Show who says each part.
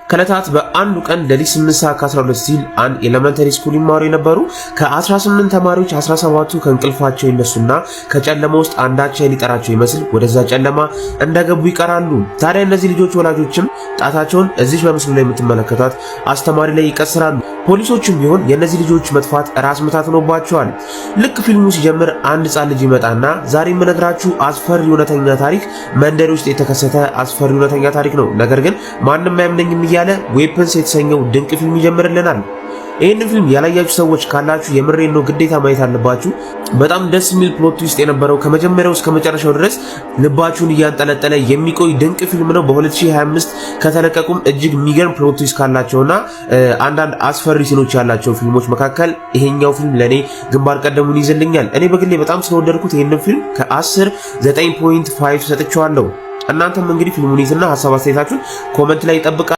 Speaker 1: ከለታት በአንዱ ቀን ለሊት 8:12 ሲል አንድ ኤሌመንተሪ ስኩል ይማሩ የነበሩ ከ18 ተማሪዎች 17ቱ ከእንቅልፋቸው ይነሱና ከጨለማ ውስጥ አንዳች ሊጠራቸው ይመስል ወደዛ ጨለማ እንደገቡ ይቀራሉ። ታዲያ እነዚህ ልጆች ወላጆችም ጣታቸውን እዚህ በምስሉ ላይ የምትመለከቷት አስተማሪ ላይ ይቀስራሉ። ፖሊሶችም ቢሆን የእነዚህ ልጆች መጥፋት ራስ ምታት ሆኖባቸዋል። ልክ ፊልሙ ሲጀምር አንድ ሕፃን ልጅ ይመጣና ዛሬ የምነግራችሁ አስፈሪ እውነተኛ ታሪክ መንደር ውስጥ የተከሰተ አስፈሪ እውነተኛ ታሪክ ነው፣ ነገር ግን ማንም አያምነኝም እያለ ዌፐንስ የተሰኘው ድንቅ ፊልም ይጀምርልናል። ይህን ፊልም ያላያችሁ ሰዎች ካላችሁ የምሬን ነው ግዴታ ማየት አለባችሁ። በጣም ደስ የሚል ፕሎት ትዊስት የነበረው ከመጀመሪያው እስከ መጨረሻው ድረስ ልባችሁን እያንጠለጠለ የሚቆይ ድንቅ ፊልም ነው። በ2025 ከተለቀቁም እጅግ የሚገርም ፕሎት ትዊስት ካላቸውና አንዳንድ አስፈሪ ሲኖች ያላቸው ፊልሞች መካከል ይሄኛው ፊልም ለኔ ግንባር ቀደሙን ይዘልኛል። እኔ በግሌ በጣም ስለወደድኩት ይሄንን ፊልም ከ10 9.5 ሰጥቼዋለሁ። እናንተም እንግዲህ ፊልሙን ይዝና ሐሳብ አስተያየታችሁን ኮሜንት ላይ ይጠብቃል።